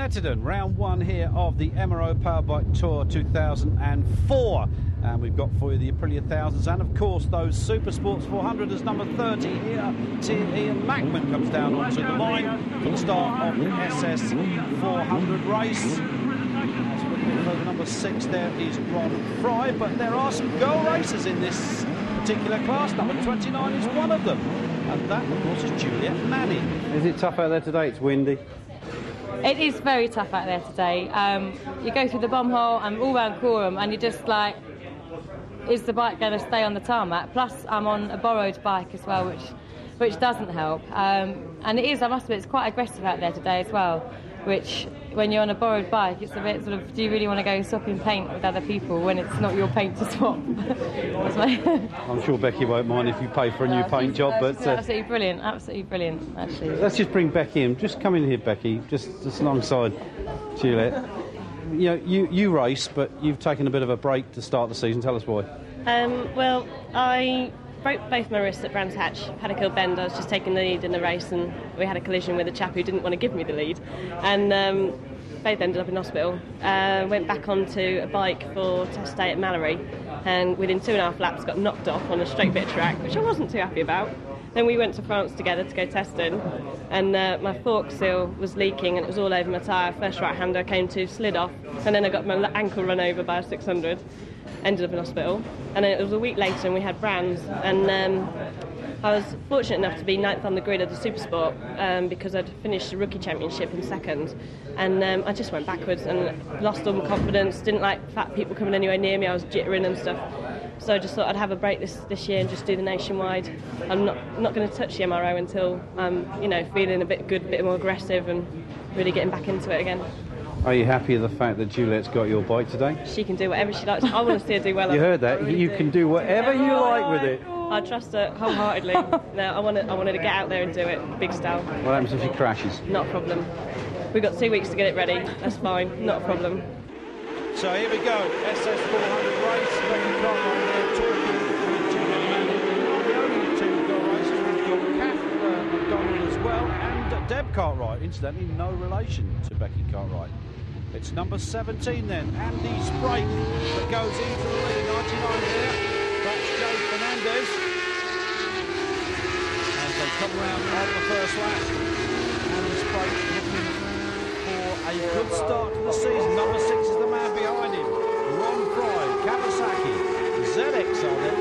Snetterton, round one here of the MRO Powerbike Tour 2004. And we've got for you the Aprilia Thousands and, of course, those Supersports 400 as number 30 here. Ian Mackman comes down onto the line for the start of the SS 400 race. As number 6 there is Ron Fry, but there are some girl racers in this particular class. Number 29 is one of them, and that, of course, is Juliet Manning. Is it tough out there today? It's windy. It is very tough out there today. You go through the bomb hole and all round Coram, and you're just like, is the bike going to stay on the tarmac? Plus, I'm on a borrowed bike as well, which doesn't help. And it is, I must admit, it's quite aggressive out there today as well, which, when you're on a borrowed bike, it's a bit sort of, do you really want to go swapping paint with other people when it's not your paint to swap? I'm sure Becky won't mind if you pay for a new paint job, but... absolutely brilliant, actually. Let's just bring Becky in. Just come in here, Becky, just alongside Juliet. You know, you race, but you've taken a bit of a break to start the season. Tell us why. Well, I broke both my wrists at Brands Hatch. Had a kill bend. I was just taking the lead in the race, and we had a collision with a chap who didn't want to give me the lead, and both ended up in hospital. Went back onto a bike for test day at Mallory, and within 2.5 laps got knocked off on a straight bit of track, which I wasn't too happy about. Then we went to France together to go testing, and my fork seal was leaking and it was all over my tyre. First right hander I came to slid off, and then I got my ankle run over by a 600. Ended up in hospital, and then it was a week later and we had Brands, and I was fortunate enough to be 9th on the grid of the Supersport because I'd finished the rookie championship in 2nd, and I just went backwards and lost all my confidence. Didn't like fat people coming anywhere near me. I was jittering and stuff, so I just thought I'd have a break this year and just do the nationwide. I'm not going to touch the MRO until I'm feeling a bit good, a bit more aggressive, and really getting back into it again. Are you happy with the fact that Juliet's got your bike today? She can do whatever she likes. I want to see her do well. You heard that? Really you can do whatever you like with it. I trust her wholeheartedly. No, I want her to get out there and do it, big style. What happens if she crashes? Not a problem. We've got 2 weeks to get it ready. That's fine. Not a problem. So here we go. SS 400 race. Becky Cartwright there talking with Juliet Manning. The only two girl racers. We've got Kath McDonald as well, and Deb Cartwright. Incidentally, no relation to Becky Cartwright. It's number 17 then, Andy Sprake, that goes into the lead, 99 there. That's Joe Fernandez. As they come round on the first lap, Andy Sprake looking for a good start to the season. Number 6 is the man behind him, Ron Fry, Kawasaki, ZX are there,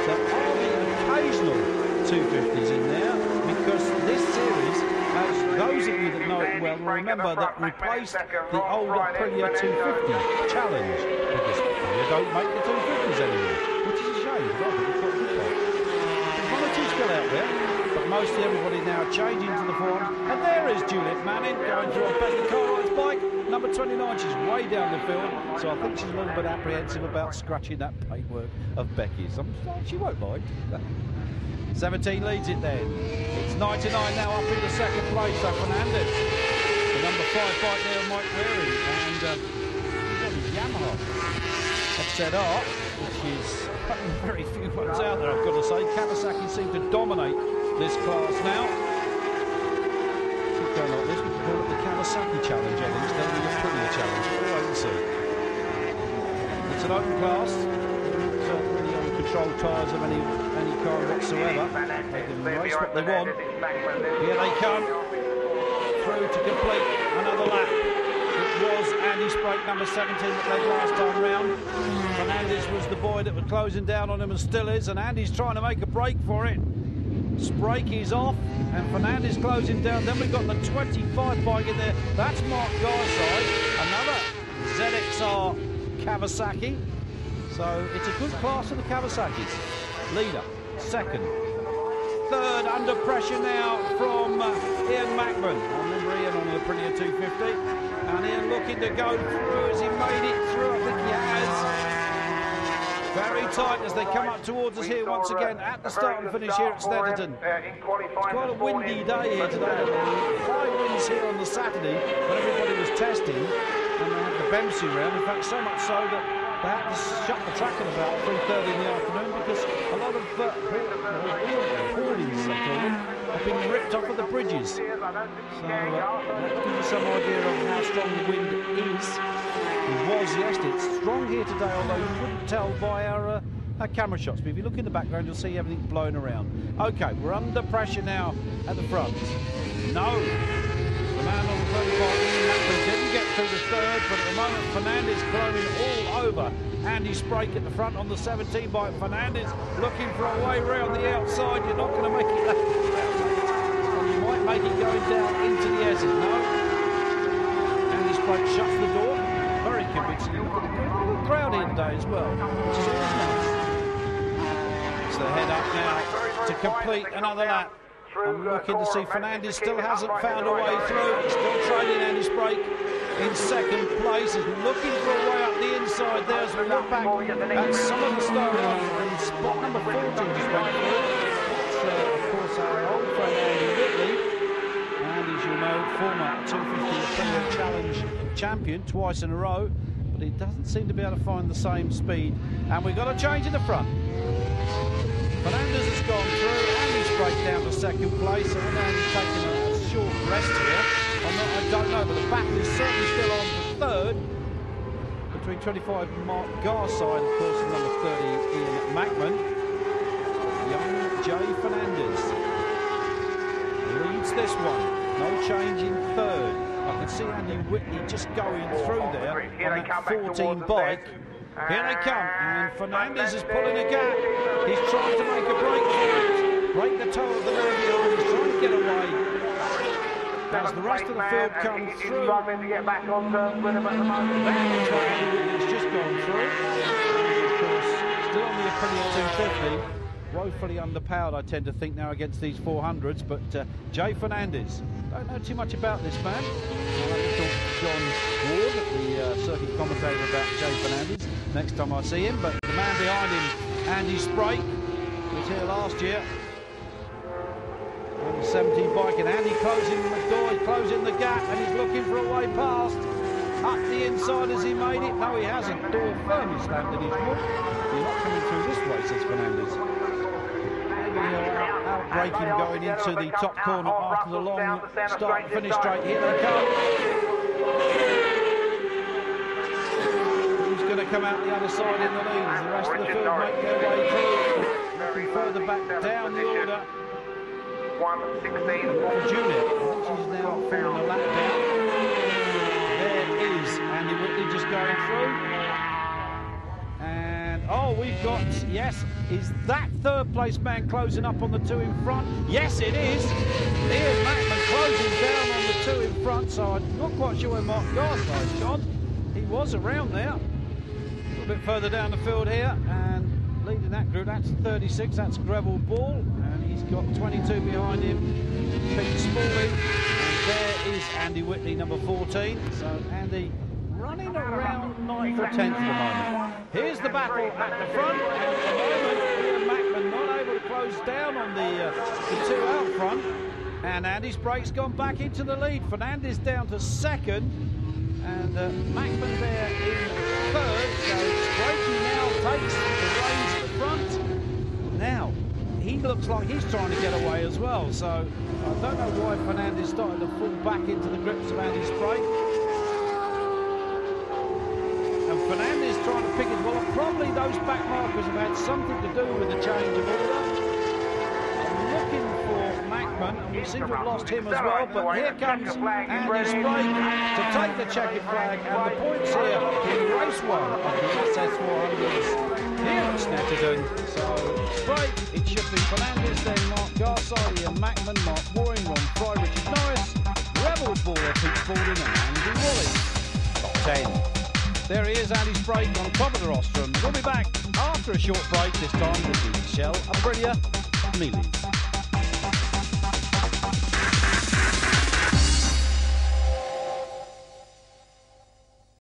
there are the occasional 250s in there, because this series, as those of you that know it well remember, that replaced the old Aprilia 250 challenge, because Aprilia don't make the 250s anymore, which is a shame. There's one or two still out there, but mostly everybody now changing to the 400. And there is Juliet Manning going through on Becky Cartwright's bike, number 29. She's way down the field, so I think she's a little bit apprehensive about scratching that paintwork of Becky's. She won't mind. 17 leads it then. It's 99 now up in the 2nd place. So Fernandez, the number 5 bike there, Mike Weary, and he's got his Yamaha XZR, which is very few ones out there, I've got to say. Kawasaki seem to dominate this class now. Keep going like this, we can call it the Kawasaki Challenge, I think, instead of the Aprilia Challenge. We'll wait and see. It's an open class. Really uncontrolled tyres of any car whatsoever. They can race what they want. Here they come through to complete another lap. It was Andy Sprake, number 17, that led last time round. Fernandez was the boy that was closing down on him and still is, and Andy's trying to make a break for it. Sprake is off and Fernandez closing down. Then we've got the 25 bike in there. That's Mark Garside, another ZXR Kawasaki. So it's a good class of the Kawasaki's. Leader, 2nd. 3rd under pressure now from Ian Mackman. I remember Ian on the Aprilia 250. And Ian looking to go through. Has he made it through? I think he has. Very tight as they come up towards us here once again at the start and finish here at Snetterton. It's quite a windy day here today. High winds here on the Saturday when everybody was testing, and they had the Bempsey round. In fact, so much so that they had to shut the track at about 3:30 in the afternoon because a lot of hoardings, they call them, have been ripped off of the bridges. So that gives you some idea of how strong the wind is. It was yesterday. It's strong here today, although you wouldn't tell by our camera shots. But if you look in the background, you'll see everything blowing around. OK, we're under pressure now at the front. No. The man on the 35 didn't get through the third, but at the moment Fernandez climbing all over Andy Sprake at the front on the 17 bike. Fernandez looking for a way round the outside. You're not going to make it that and you might make it going down into the S's. No. Andy Sprake shuts the door. Very convincing. Look at the crowd here today as well, which is always nice. It's the head up now to complete another lap. I'm looking to see Fernandez still hasn't found a way through. He's still trailing Andy Sprake in second place. He's looking for a way up the inside there as we look back at some of the start and spot number 14 just went through. That's, of course, our old friend Andy Whitley. And as you know, former 250 Premier Challenge champion twice in a row. But he doesn't seem to be able to find the same speed. And we've got a change in the front. Fernandez has gone through, Andy Sprake down to second place, and Andy's taking a short rest here. I don't know, but the battle is certainly still on for third. Between 25 Mark Garside, of course, and number 30 Ian Mackman. Young Jay Fernandez leads this one. No change in third. I can see Andy Whitney just going through there on that 14 bike. Here they come, and Fernandez is pulling a gap. He's trying to make a break for it. Break the toe of the man behind. He's trying to get away. As the rest of the field comes through. It's just gone through. And of course, still on the Aprilia 250. Woefully underpowered, I tend to think, now against these 400s. But Jay Fernandez, don't know too much about this man. I'll have to talk to John Ward, the circuit commentator, about Jay Fernandez next time I see him. But the man behind him, Andy Sprake, was here last year on the 17 bike, and Andy closing the door, he's closing the gap, and he's looking for a way past. Up the inside, has he made it? No, he hasn't. Door firmly slammed in his wood. He's not coming through this way, says Fernandez. Outbreaking going into the top corner after the long start and finish straight. Here they come. Who's going to come out the other side in the lead as the rest of the field make their way through? Looking further back down the order. 1:16. Juliet, she's now falling a lap down. There is Andy Whitley just going through. And oh, we've got, yes, is that third place man closing up on the two in front? Yes, it is. Ian Mackman closing down on the two in front, so I'm not quite sure where Mark Garside's gone. He was around there. A little bit further down the field here, and leading that group, that's 36, that's Greville Ball, and he's got 22 behind him, Pete Spaulding, and there is Andy Whitley, number 14. So Andy running around 9th or 10th at the moment. Here's the battle at the front, and at the moment Ian Mackman not able to close down on the two out front, and Andy Sprake's gone back into the lead. Fernandez down to second, and Mackman there in third, so Sprake now takes the reins at the front. Now, he looks like he's trying to get away as well, so I don't know why Fernandez started to fall back into the grips of Andy Sprake. And Fernandez trying to pick it. Well, probably those back markers have had something to do with the change of order. I'm looking for Mackman, and we seem to have lost him as well, but here comes Andy Sprake to take the checkered flag, and the points here in race one of the SS400s here at Snetterton. So Sprake, it should be Fernandez, then Mark Garside, Ian Mackman, Mark Waring, Ron Fry, Richard Norris, Rebel Baller, Pete Spaulding, and Andy Woolley. Top 10. There he is, Andy Sprake on top of the rostrum. We'll be back after a short break, this time with the Shell Aprilia Minis.